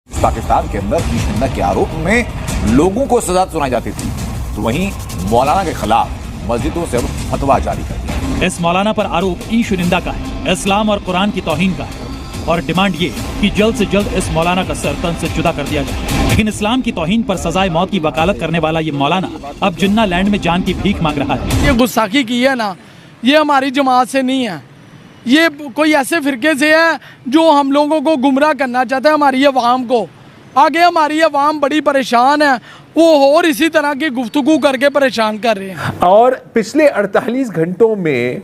पाकिस्तान के अंदर ईश के आरोप में लोगों को सजा सुनाई जाती थी, तो वहीं मौलाना के खिलाफ मस्जिदों से फतवा जारी कर दिया। इस मौलाना पर आरोप ईश निंदा का है, इस्लाम और कुरान की तौहीन का है और डिमांड ये कि जल्द से जल्द इस मौलाना का सर तन से जुदा कर दिया जाए। लेकिन इस्लाम की तौहीन पर सजाए मौत की वकालत करने वाला ये मौलाना अब जिन्ना लैंड में जान की भीख मांग रहा है। ये गुस्ताखी की है ना, ये हमारी जमात से नहीं है, ये कोई ऐसे फिरके से है जो हम लोगों को गुमराह करना चाहता है, हमारी अवाम को। आगे हमारी अवाम बड़ी परेशान है, वो और इसी तरह की गुफ्तगू करके परेशान कर रहे हैं। और पिछले 48 घंटों में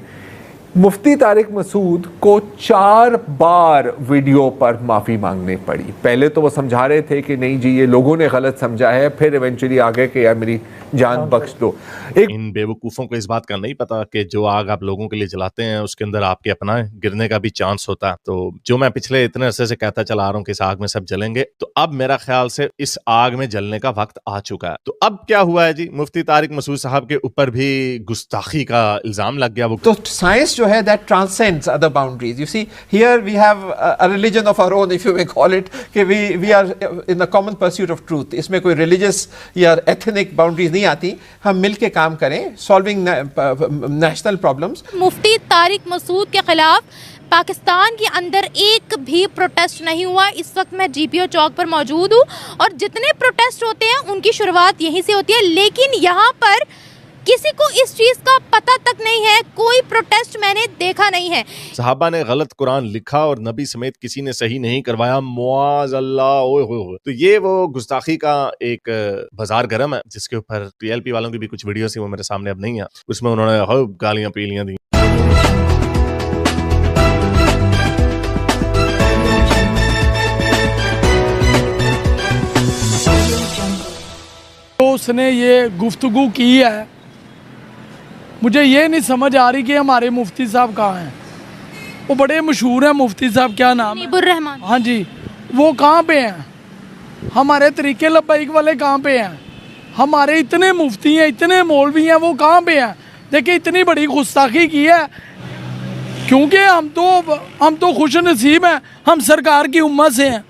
मुफ्ती तारिक मसूद को 4 बार वीडियो पर माफ़ी मांगनी पड़ी। पहले तो वो समझा रहे थे कि नहीं जी ये लोगों ने गलत समझा है, फिर इवेंचुअली आ गए कि यार मेरी जान बख्श दो। इन बेवकूफ़ों को इस बात का नहीं पता कि जो आग आप लोगों के लिए जलाते हैं उसके अंदर आपके अपना गिरने का भी चांस होता है। तो जो मैं पिछले इतने अरसे से कहता चला रहा हूँ कि इस आग में सब जलेंगे, तो अब मेरा ख्याल से इस आग में जलने का वक्त आ चुका है। तो अब क्या हुआ है जी, मुफ्ती तारिक मसूद साहब के ऊपर भी गुस्ताखी का इल्जाम लग गया। वो तो साइंस जो है that transcends other boundaries. You see, here we have a religion of our own, if you may call it, कि we are in the common pursuit of truth. इसमें कोई religious या ethnic boundaries नहीं आती। हम मिल के काम करें, solving national problems. मुफ्ती तारिक मसूद के खिलाफ पाकिस्तान के अंदर एक भी प्रोटेस्ट नहीं हुआ। इस वक्त मैं जीपीओ चौक पर मौजूद हूँ और जितने प्रोटेस्ट होते हैं उनकी शुरुआत यहीं से होती है, लेकिन यहाँ पर किसी को इस चीज का पता तक नहीं है, कोई प्रोटेस्ट मैंने देखा नहीं है। सहाबा ने गलत कुरान लिखा और नबी समेत किसी ने सही नहीं करवाया, मुआज अल्लाह, ओए होए। तो ये वो गुस्ताखी का एक बाजार गर्म है जिसके ऊपर टीएलपी वालों की भी कुछ वीडियोस थी, वो मेरे सामने अब नहीं है, उसमें उन्होंने गालियां पीलियां दी। तो उसने ये गुफ्तगू की है, मुझे ये नहीं समझ आ रही कि हमारे मुफ्ती साहब कहाँ हैं। वो बड़े मशहूर हैं मुफ्ती साहब, क्या नाम है? मुनीबुर रहमान। हाँ जी, वो कहाँ पे हैं? हमारे तरीके लब्बैक वाले कहाँ पे हैं? हमारे इतने मुफ्ती हैं, इतने मौलवी हैं, वो कहाँ पे हैं? देखिए इतनी बड़ी गुस्ताखी की है, क्योंकि हम तो खुश नसीब हैं, हम सरकार की उम्मत से हैं।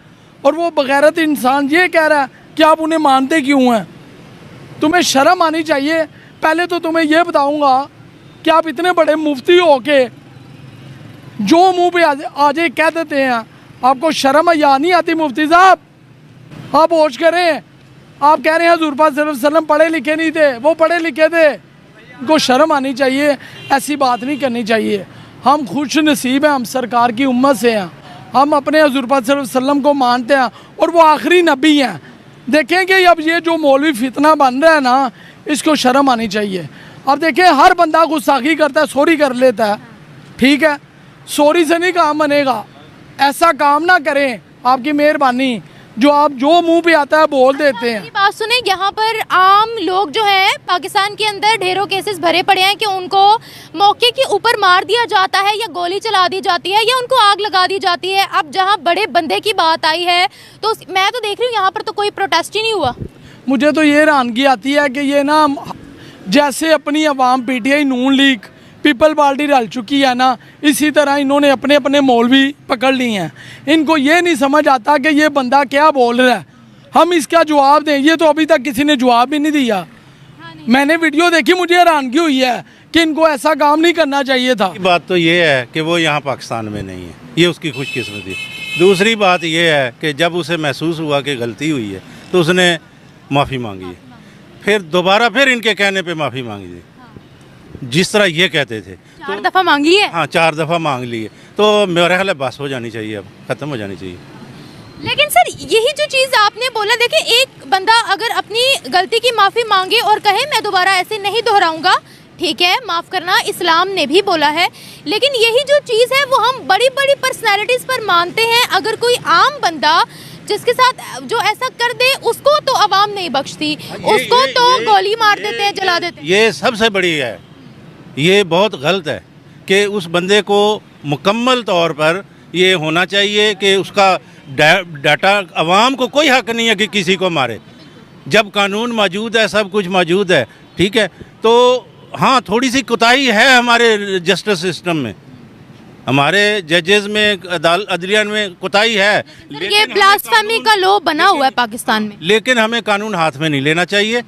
और वो बगैरत इंसान ये कह रहा है कि आप उन्हें मानते क्यों हैं? तुम्हें शर्म आनी चाहिए। पहले तो तुम्हें यह बताऊंगा कि आप इतने बड़े मुफ्ती हो के जो मुंह पे आजे कह देते हैं, आपको शर्म या नहीं आती? मुफ्ती साहब आप होश करें। आप कह रहे हैं हुज़ूर पाक सल्लल्लाहु अलैहि वसल्लम पढ़े लिखे नहीं थे, वो पढ़े लिखे थे। उनको शर्म आनी चाहिए, ऐसी बात नहीं करनी चाहिए। हम खुश नसीब हैं, हम सरकार की उम्मत से हैं, हम अपने हुज़ूर पाक सल्लल्लाहु अलैहि वसल्लम को मानते हैं और वो आखिरी नबी हैं। देखेंगे अब ये जो मौलवी फितना बन रहा है ना, इसको शर्म आनी चाहिए। अब देखिए हर बंदा गुस्ताखी करता है, सॉरी कर लेता है, ठीक है, सॉरी से नहीं काम बनेगा। ऐसा काम ना करें, आपकी मेहरबानी। जो आप जो मुंह पे आता है बोल देते हैं। बात सुने, यहाँ पर आम लोग जो हैं पाकिस्तान के अंदर ढेरों केसेस भरे पड़े हैं कि उनको मौके के ऊपर मार दिया जाता है या गोली चला दी जाती है या उनको आग लगा दी जाती है। अब जहाँ बड़े बंदे की बात आई है तो मैं तो देख रही हूँ यहाँ पर तो कोई प्रोटेस्ट ही नहीं हुआ। मुझे तो ये हैरानगी आती है कि ये ना जैसे अपनी अवाम पीटीआई नून लीग पीपल पार्टी रल चुकी है ना, इसी तरह इन्होंने अपने अपने मौलवी पकड़ लिए हैं। इनको ये नहीं समझ आता कि ये बंदा क्या बोल रहा है, हम इसका जवाब दें। ये तो अभी तक किसी ने जवाब भी नहीं दिया। मैंने वीडियो देखी, मुझे हैरानगी हुई है कि इनको ऐसा काम नहीं करना चाहिए था। बात तो ये है कि वो यहाँ पाकिस्तान में नहीं है, ये उसकी खुशकिस्मती। दूसरी बात ये है कि जब उसे महसूस हुआ कि गलती हुई है तो उसने माफ़ी मांगी है, फिर दोबारा फिर इनके कहने पे माफ़ी मांगी है, जिस तरह ये कहते थे। 4 दफ़ा मांगी है। हाँ 4 दफ़ा मांग ली है, तो मेरा ख्याल है बस हो जानी चाहिए, अब ख़त्म हो जानी चाहिए। लेकिन सर यही जो चीज़ आपने बोला, देखिए एक बंदा अगर अपनी गलती की माफ़ी मांगे और कहे मैं दोबारा ऐसे नहीं दोहराऊंगा, ठीक है, माफ़ करना इस्लाम ने भी बोला है। लेकिन यही जो चीज़ है वो हम बड़ी बड़ी पर्सनैलिटीज़ पर मानते हैं। अगर कोई आम बंदा जिसके साथ जो ऐसा कर दे उसको तो अवाम नहीं बख्शती, उसको तो गोली मार देते हैं, जला देते हैं। ये सबसे बड़ी है, ये बहुत गलत है कि उस बंदे को मुकम्मल तौर पर ये होना चाहिए कि उसका डाटा, अवाम को कोई हक नहीं है कि किसी को मारे। जब कानून मौजूद है, सब कुछ मौजूद है, ठीक है, तो हाँ थोड़ी सी कोताही है हमारे जस्टिस सिस्टम में, हमारे जजेस में अदलिया में कोताही है, ये ब्लास्फेमी का लॉ बना हुआ है पाकिस्तान में। लेकिन हमें कानून हाथ में नहीं लेना चाहिए।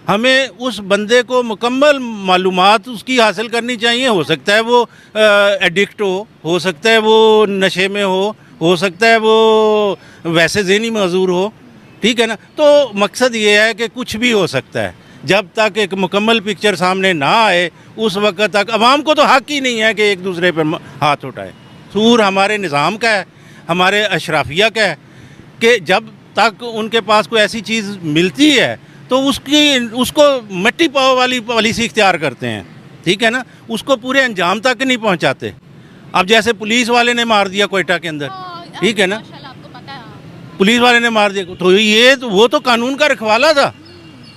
हमें उस बंदे को मुकम्मल मालूमात उसकी हासिल करनी चाहिए। हो सकता है वो एडिक्ट हो सकता है वो नशे में हो सकता है वो वैसे ज़हनी मजूर हो, ठीक है ना। तो मकसद ये है कि कुछ भी हो सकता है, जब तक एक मुकम्मल पिक्चर सामने ना आए उस वक्त तक अवाम को तो हक ही नहीं है कि एक दूसरे पर हाथ उठाए। सूर हमारे निज़ाम का है, हमारे अशराफिया का है कि जब तक उनके पास कोई ऐसी चीज़ मिलती है तो उसको मट्टी पाव वाली पॉलिसी इख्तियार करते हैं, ठीक है ना। उसको पूरे अंजाम तक नहीं पहुंचाते। अब जैसे पुलिस वाले ने मार दिया कोयटा के अंदर, ठीक है ना, आपको पता है पुलिस वाले ने मार दिया, तो ये तो वो तो कानून का रखवाला था,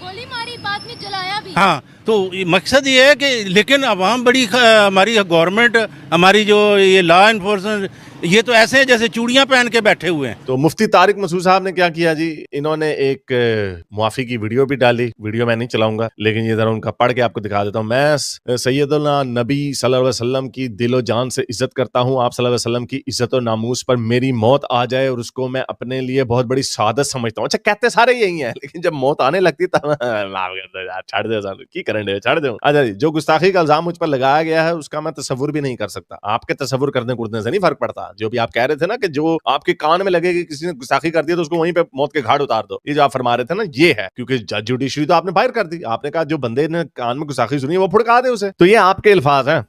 गोली मारी, बाद में जलाया भी। हाँ। तो मकसद ये है कि लेकिन अवाम बड़ी हमारी गवर्नमेंट, हमारी जो ये लॉ इन्फोर्समेंट, ये तो ऐसे हैं जैसे चूड़ियां पहन के बैठे हुए हैं। तो मुफ्ती तारिक मसूद साहब ने क्या किया जी, इन्होंने एक मुआफी की वीडियो भी डाली। वीडियो मैं नहीं चलाऊंगा, लेकिन ये जरा उनका पढ़ के आपको दिखा देता हूँ। मैं सैयदना नबी सल्लल्लाहु अलैहि वसल्लम की दिलो जान से इज्जत करता हूँ। आप सल्लल्लाहु अलैहि वसल्लम की इज्जत और नामूस पर मेरी मौत आ जाए और उसको मैं अपने लिए बहुत बड़ी सादत समझता हूँ। अच्छा, कहते सारे यही हैं, लेकिन जब मौत आने लगती तब छाड़ दे, की करेंगे, छाड़ दे। अच्छा जी, जो गुस्ताखी का इल्जाम मुझ पर लगाया गया है उसका मैं तसव्वुर भी नहीं कर सकता। आपके तसव्वुर करने कुर्दने से नहीं फर्क पड़ता। जो भी आप कह रहे थे ना कि जो आपके कान में लगे कि किसी ने गुस्ताखी कर दिया तो उसको वहीं पे मौत के घाट उतार दो, ये जो आप फरमा रहे थे ना, ये है। क्योंकि जज जुडिशरी तो आपने बाहर कर दी। आपने कहा जो बंदे ने कान में गुस्ताखी सुनी वो फुड़का दे उसे। तो ये आपके अल्फाज हैं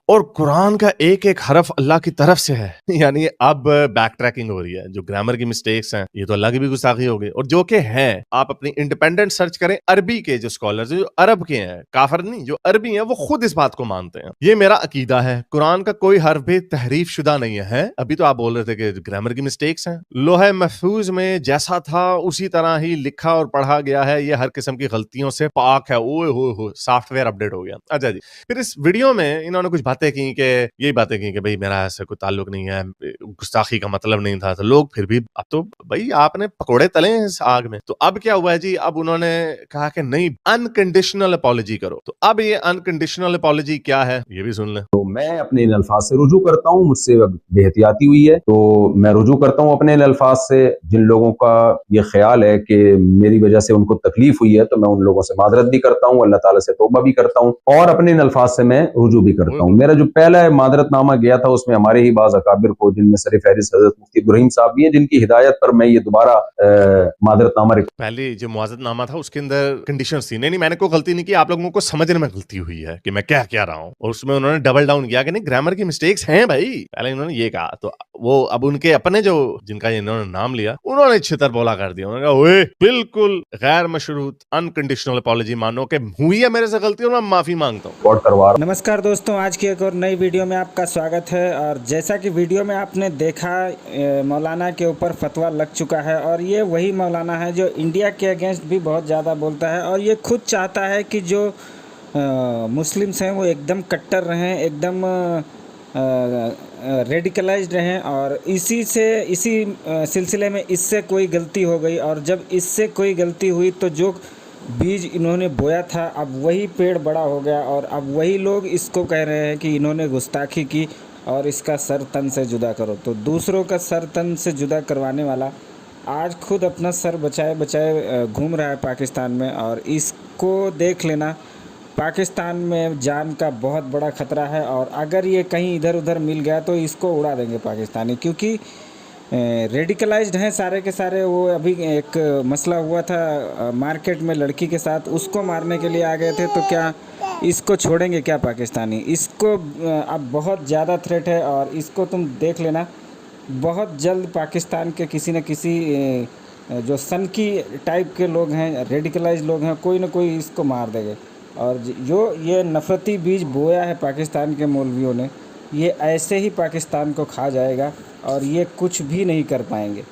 और कुरान का एक एक हरफ अल्लाह की तरफ से है। यानी अब बैक ट्रैकिंग हो रही है। जो ग्रामर की मिस्टेक्स हैं ये तो अल्लाह की भी गुस्ताखी हो गई। और जो के हैं, आप अपनी इंडिपेंडेंट सर्च करें, अरबी के जो स्कॉलर्स जो अरब के हैं, काफिर नहीं, जो अरबी हैं वो खुद इस बात को मानते हैं। ये मेरा अकीदा है, कुरान का कोई हर्फ भी तहरीफ शुदा नहीं है। अभी तो आप बोल रहे थे कि ग्रामर की मिस्टेक्स हैं। लोहे महफूज में जैसा था उसी तरह ही लिखा और पढ़ा गया है। ये हर किस्म की गलतियों से पाक है। ओए हो सॉफ्टवेयर अपडेट हो गया। अच्छा जी, फिर इस वीडियो में इन्होंने कुछ बातें की कि यही बातें की कि भाई मेरा ऐसा कोई ताल्लुक नहीं है, गुस्ताखी का मतलब नहीं था। तो लोग फिर भी, अब तो भाई आपने पकोड़े तले हैं इस आग में। तो अब क्या हुआ है जी, अब उन्होंने कहा कि नहीं, अनकंडीशनल अपॉलॉजी करो। तो अब ये अनकंडीशनल अपॉलॉजी क्या है ये भी सुन लें। तो मैं अपने इन अल्फाज से रुजू करता हूँ, मुझसे बेहतियाती हुई है तो मैं रुजू करता हूँ अपने इन अल्फाज से। जिन लोगों का ये ख्याल है कि मेरी वजह से उनको तकलीफ हुई है तो मैं उन लोगों से माजरत भी करता हूँ, अल्लाह ताला से तौबा भी करता हूँ और अपने इन अल्फाज से मैं रुजू भी करता हूँ। मेरा जो पहला मादरतनामा गया था उसमें हमारे ही बाज़ अकाबिर को, जिनमें सर फहरिस्त हज़रत मुफ्ती इब्राहिम साहब भी हैं, जिनकी हिदायत पर मैं ये दोबारा मादरतनामा। पहले जो मुआज़रतनामा था उसके अंदर कंडीशन थी, नहीं मैंने कोई गलती नहीं की, आप लोगों को समझने में गलती हुई है कि मैं क्या क्या रहा हूँ। और उसमें उन्होंने डबल डाउन किया कि नहीं, ग्रामर की मिस्टेक्स हैं भाई। पहले उन्होंने ये कहा, तो वो अब उनके अपने जो जिनका इन्होंने नाम लिया उन्होंने छितर बोला कर दिया। उन्होंने कहा ओए बिल्कुल गैर मशरूत अनकंडीशनल अपॉलॉजी मानो कि हुई है मेरे से गलती और मैं माफी मांगता हूँ। नमस्कार दोस्तों, आज की एक और नई वीडियो में आपका स्वागत है। और जैसा कि वीडियो में आपने देखा, मौलाना के ऊपर फतवा लग चुका है और ये वही मौलाना है जो इंडिया के अगेंस्ट भी बहुत ज़्यादा बोलता है और ये खुद चाहता है कि जो मुस्लिम्स हैं वो एकदम कट्टर रहें, एकदम रेडिकलाइज्ड रहें। और इसी सिलसिले में इससे कोई गलती हो गई और जब इससे कोई गलती हुई तो जो बीज इन्होंने बोया था अब वही पेड़ बड़ा हो गया और अब वही लोग इसको कह रहे हैं कि इन्होंने गुस्ताखी की और इसका सर तन से जुदा करो। तो दूसरों का सर तन से जुदा करवाने वाला आज खुद अपना सर बचाए बचाए घूम रहा है पाकिस्तान में। और इसको देख लेना, पाकिस्तान में जान का बहुत बड़ा ख़तरा है और अगर ये कहीं इधर उधर मिल गया तो इसको उड़ा देंगे पाकिस्तानी, क्योंकि रेडिकलाइज्ड हैं सारे के सारे। वो अभी एक मसला हुआ था मार्केट में लड़की के साथ, उसको मारने के लिए आ गए थे, तो क्या इसको छोड़ेंगे क्या पाकिस्तानी? इसको अब बहुत ज़्यादा थ्रेट है और इसको तुम देख लेना, बहुत जल्द पाकिस्तान के किसी न किसी जो सनकी टाइप के लोग हैं, रेडिकलाइज्ड लोग हैं, कोई ना कोई इसको मार देंगे। और जो ये नफ़रती बीज बोया है पाकिस्तान के मौलवियों ने, ये ऐसे ही पाकिस्तान को खा जाएगा और ये कुछ भी नहीं कर पाएंगे।